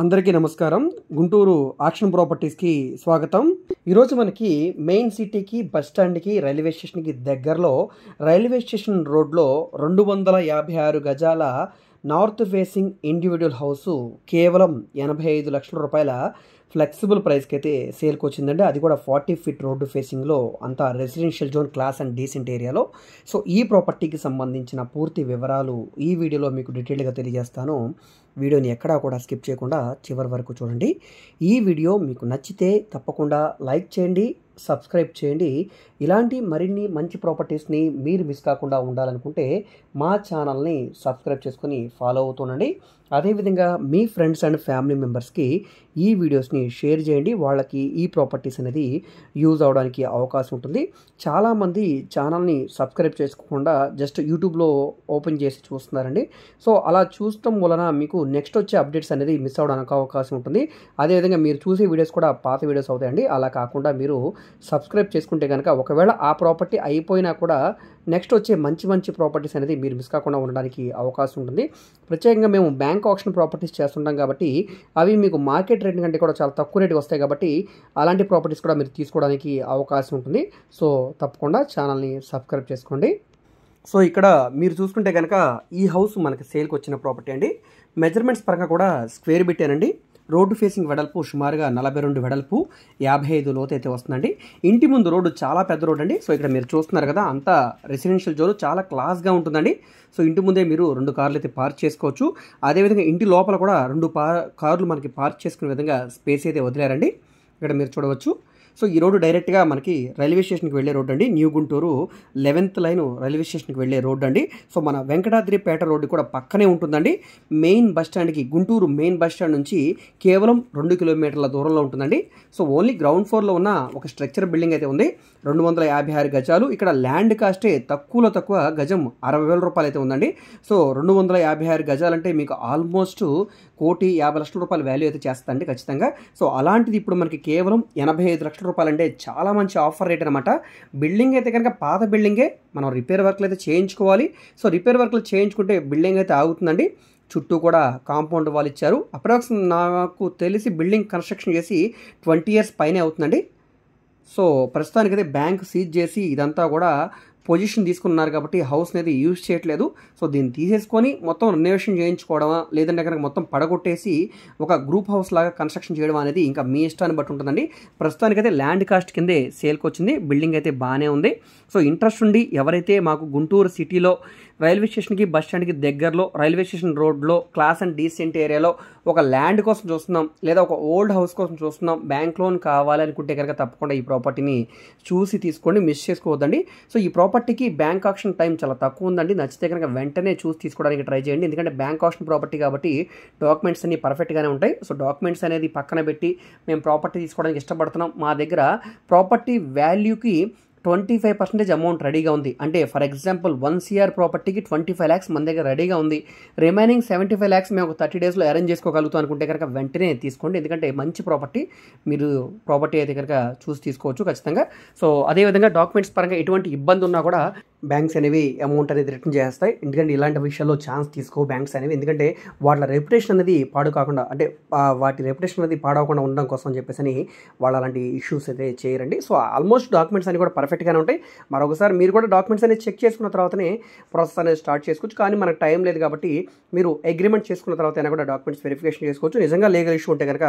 అందరికీ నమస్కారం. గుంటూరు ఆక్షన్ ప్రాపర్టీస్కి స్వాగతం. ఈరోజు మనకి మెయిన్ సిటీకి బస్ స్టాండ్కి రైల్వే స్టేషన్కి దగ్గరలో రైల్వే స్టేషన్ రోడ్లో 256 గజాల నార్త్ ఫేసింగ్ ఇండివిజువల్ హౌసు కేవలం 85 లక్షల రూపాయల ఫ్లెక్సిబుల్ ప్రైస్కి అయితే సేల్కి వచ్చిందండి. అది కూడా 40 ఫీట్ రోడ్డు ఫేసింగ్లో, అంతా residential zone, class and decent ఏరియాలో. సో ఈ ప్రాపర్టీకి సంబంధించిన పూర్తి వివరాలు ఈ వీడియోలో మీకు డీటెయిల్గా తెలియజేస్తాను. వీడియోని ఎక్కడా కూడా స్కిప్ చేయకుండా చివరి వరకు చూడండి. ఈ వీడియో మీకు నచ్చితే తప్పకుండా లైక్ చేయండి, సబ్స్క్రైబ్ చేయండి. ఇలాంటి మరిన్ని మంచి ప్రాపర్టీస్ని మీరు మిస్ కాకుండా ఉండాలనుకుంటే మా ఛానల్ని సబ్స్క్రైబ్ చేసుకొని ఫాలో అవుతుండండి. అదేవిధంగా మీ ఫ్రెండ్స్ అండ్ ఫ్యామిలీ మెంబర్స్కి ఈ వీడియోస్ని షేర్ చేయండి. వాళ్ళకి ఈ ప్రాపర్టీస్ అనేది యూజ్ అవడానికి అవకాశం ఉంటుంది. చాలామంది ఛానల్ని సబ్స్క్రైబ్ చేసుకోకుండా జస్ట్ యూట్యూబ్లో ఓపెన్ చేసి చూస్తున్నారండి. సో అలా చూడటం వలన మీకు నెక్స్ట్ వచ్చే అప్డేట్స్ అనేది మిస్ అవ్వడానికి అవకాశం ఉంటుంది. అదేవిధంగా మీరు చూసే వీడియోస్ కూడా పాత వీడియోస్ అవుతాయండి. అలా కాకుండా మీరు సబ్స్క్రైబ్ చేసుకుంటే కనుక ఒకవేళ ఆ ప్రాపర్టీ అయిపోయినా కూడా నెక్స్ట్ వచ్చే మంచి మంచి ప్రాపర్టీస్ అనేది మీరు మిస్ కాకుండా ఉండడానికి అవకాశం ఉంటుంది. ప్రత్యేకంగా మేము బ్యాంక్ ఆక్షన్ ప్రాపర్టీస్ చేస్తుంటాం కాబట్టి అవి మీకు మార్కెట్ రేట్ కంటే కూడా చాలా తక్కువ రేటుకి వస్తాయి కాబట్టి అలాంటి ప్రాపర్టీస్ కూడా మీరు తీసుకోవడానికి అవకాశం ఉంటుంది. సో తప్పకుండా ఛానల్ని సబ్స్క్రైబ్ చేసుకోండి. సో ఇక్కడ మీరు చూసుకుంటే కనుక ఈ హౌస్ మనకి సేల్కి వచ్చిన ప్రాపర్టీ అండి. మెజర్మెంట్స్ పరంగా కూడా స్క్వేర్ పెట్టానండి. రోడ్డు ఫేసింగ్ వెడల్పు సుమారుగా 42 వెడల్పు, 55 లోతు అయితే వస్తుందండి. ఇంటి ముందు రోడ్డు చాలా పెద్ద రోడ్ అండి. సో ఇక్కడ మీరు చూస్తున్నారు కదా, అంతా రెసిడెన్షియల్ జోన్, చాలా క్లాస్గా ఉంటుందండి. సో ఇంటి ముందే మీరు 2 కార్లు అయితే పార్క్ చేసుకోవచ్చు. అదేవిధంగా ఇంటి లోపల కూడా 2 కార్లు మనకి పార్క్ చేసుకునే విధంగా స్పేస్ అయితే వదిలేరండి. ఇక్కడ మీరు చూడవచ్చు. సో ఈ రోడ్డు డైరెక్ట్గా మనకి రైల్వే స్టేషన్కి వెళ్ళే రోడ్ అండి. New Guntur 11th line railway స్టేషన్కి వెళ్ళే రోడ్ అండి. సో మన వెంకటాద్రిపేట రోడ్డు కూడా పక్కనే ఉంటుందండి. మెయిన్ బస్ స్టాండ్కి, గుంటూరు మెయిన్ బస్ స్టాండ్ నుంచి కేవలం 2 కిలోమీటర్ల దూరంలో ఉంటుందండి. సో ఓన్లీ గ్రౌండ్ ఫ్లోర్లో ఉన్న ఒక స్ట్రక్చర్ బిల్డింగ్ అయితే ఉంది. 256 గజాలు. ఇక్కడ ల్యాండ్ కాస్టే తక్కువలో తక్కువ గజం 60,000 రూపాయలు అయితే ఉందండి. సో 256 గజాలంటే మీకు ఆల్మోస్ట్ 1,50,00,000 రూపాయల వాల్యూ అయితే చేస్తుందండి ఖచ్చితంగా. సో అలాంటిది ఇప్పుడు మనకి కేవలం 85 లక్షల రూపాయలు అంటే చాలా మంచి ఆఫర్ రేట్ అనమాట. బిల్డింగ్ అయితే కనుక పాత బిల్డింగే, మనం రిపేర్ వర్క్లు అయితే చేయించుకోవాలి. సో రిపేర్ వర్క్లు చేయించుకుంటే బిల్డింగ్ అయితే ఆగుతుందండి. చుట్టూ కూడా కాంపౌండ్ వాల్ ఇచ్చారు. అప్రాక్స్ నాకు తెలిసి బిల్డింగ్ కన్స్ట్రక్షన్ చేసి 20 years పైనే అవుతుందండి. సో ప్రస్తుతానికైతే బ్యాంక్ సీజ్ చేసి ఇదంతా కూడా పొజిషన్ తీసుకున్నారు కాబట్టి హౌస్ అనేది యూజ్ చేయట్లేదు. సో దీన్ని తీసేసుకొని మొత్తం రెనోవేషన్ చేయించుకోవడమా, లేదంటే కనుక మొత్తం పడగొట్టేసి ఒక గ్రూప్ హౌస్ లాగా కన్స్ట్రక్షన్ చేయడం అనేది ఇంకా మీ ఇష్టాన్ని బట్టి ఉంటుందండి. ప్రస్తుతానికైతే ల్యాండ్ కాస్ట్ కిందే సేల్కి వచ్చింది. బిల్డింగ్ అయితే బాగానే ఉంది. సో ఇంట్రెస్ట్ ఉండి ఎవరైతే మాకు గుంటూరు సిటీలో రైల్వే స్టేషన్కి బస్ స్టాండ్కి దగ్గరలో రైల్వే స్టేషన్ రోడ్లో క్లాస్ అండ్ డీసెంట్ ఏరియాలో ఒక ల్యాండ్ కోసం చూస్తున్నాం, లేదా ఒక ఓల్డ్ హౌస్ కోసం చూస్తున్నాం, బ్యాంక్ లోన్ కావాలి అనుకుంటే కనుక తప్పకుండా ఈ ప్రాపర్టీని చూసి తీసుకోండి, మిస్ చేసుకోవద్దండి. సో ఈ ప్రాపర్టీకి బ్యాంక్ ఆక్షన్ టైం చాలా తక్కువ ఉందండి. నచ్చితే కనుక వెంటనే చూసి తీసుకోవడానికి ట్రై చేయండి. ఎందుకంటే బ్యాంక్ ఆక్షన్ ప్రాపర్టీ కాబట్టి డాక్యుమెంట్స్ అన్ని పర్ఫెక్ట్గానే ఉంటాయి. సో డాక్యుమెంట్స్ అనేది పక్కన పెట్టి మేము ప్రాపర్టీ తీసుకోవడానికి ఇష్టపడుతున్నాం, మా దగ్గర ప్రాపర్టీ వాల్యూకి 25% అమౌంట్ రెడీగా ఉంది అంటే ఫర్ ఎగ్జాంపుల్ 1 CR ప్రాపర్టీకి 25 lakhs మన దగ్గర రెడీగా ఉంది, రిమైనింగ్ 75 lakhs మేము ఒక 30 daysలో అరేంజ్ చేసుకోగలుగుతాం అనుకుంటే కనుక వెంటనే తీసుకోండి. ఎందుకంటే మంచి ప్రాపర్టీ, మీరు ప్రాపర్టీ అయితే కనుక చూసి తీసుకోవచ్చు ఖచ్చితంగా. సో అదేవిధంగా డాక్యుమెంట్స్ పరంగా ఎటువంటి ఇబ్బంది ఉన్నా కూడా బ్యాంక్స్ అనేవి అమౌంట్ అనేది రిటర్న్ చేస్తాయి. ఎందుకంటే ఇలాంటి విషయాల్లో ఛాన్స్ తీసుకో బ్యాంక్స్ అనేవి, ఎందుకంటే వాళ్ళ రెప్యుటేషన్ అనేది పాడు కాకుండా, అంటే వాటి రెప్యుటేషన్ అనేది పాడవకుండా ఉండడం కోసం అని చెప్పేసి వాళ్ళు అలాంటి ఇష్యూస్ అయితే చేయరండి. సో ఆల్మోస్ట్ డాక్యుమెంట్స్ అన్ని కూడా పర్ఫెక్ట్గానే ఉంటాయి. మరొకసారి మీరు కూడా డాక్యుమెంట్స్ అనేది చెక్ చేసుకున్న తర్వాతనే ప్రాసెస్ అనేది స్టార్ట్ చేసుకోవచ్చు. కానీ మనకు టైం లేదు కాబట్టి మీరు అగ్రిమెంట్ చేసుకున్న తర్వాత అయినా కూడా డాక్యుమెంట్స్ వెరిఫికేషన్ చేసుకోవచ్చు. నిజంగా లీగల్ ఇష్యూ ఉంటే కనుక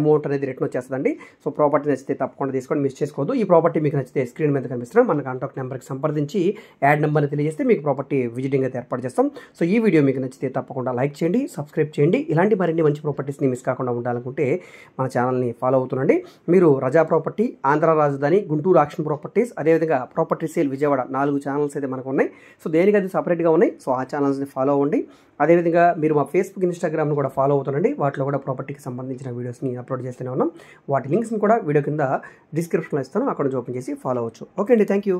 అమౌంట్ అనేది రిటర్న్ వచ్చేస్తుందండి. సో ప్రాపర్టీ నచ్చితే తప్పకుండా తీసుకోండి, మిస్ చేసుకోవద్దు. ఈ ప్రాపర్టీ మీకు నచ్చితే స్క్రీన్ మీద కనిపిస్తున్న మన కాంటాక్ట్ నెంబర్కి సంప్రదించి యాడ్ నెంబర్ని తెలియజేస్తే మీకు ప్రాపర్టీ విజిటింగ్ అయితే ఏర్పాటు చేస్తాం. సో ఈ వీడియో మీకు నచ్చితే తప్పకుండా లైక్ చేయండి, సబ్స్క్రైబ్ చేయండి. ఇలాంటి మరిన్ని మంచి ప్రాపర్టీస్ని మిస్ కాకుండా ఉండాలనుకుంటే మన ఛానల్ని ఫాలో అవుతుండండి. మీరు రజా ప్రాపర్టీ, ఆంధ్ర రాజధాని, గుంటూరు ఆక్షన్ ప్రాపర్టీస్, అదేవిధంగా ప్రాపర్టీ సేల్ విజయవాడ 4 ఛానల్స్ అయితే మనకు ఉన్నాయి. సో దేనికి అది సపరేట్గా ఉన్నాయి. సో ఆ ఛానల్స్ని ఫాలో అవ్వండి. అదేవిధంగా మీరు మా ఫేస్బుక్, ఇన్స్టాగ్రామ్ను కూడా ఫాలో అవుతుండండి. వాటిలో కూడా ప్రాపర్టీకి సంబంధించిన వీడియోస్ని అప్లోడ్ చేస్తూనే ఉన్నాం. వాటి లింక్స్ని కూడా వీడియో కింద డిస్క్రిప్షన్లో ఇస్తాను, అక్కడ నుంచి ఓపెన్ చేసి ఫాలో అవ్వచ్చు. ఓకే అండి, థ్యాంక్ యూ.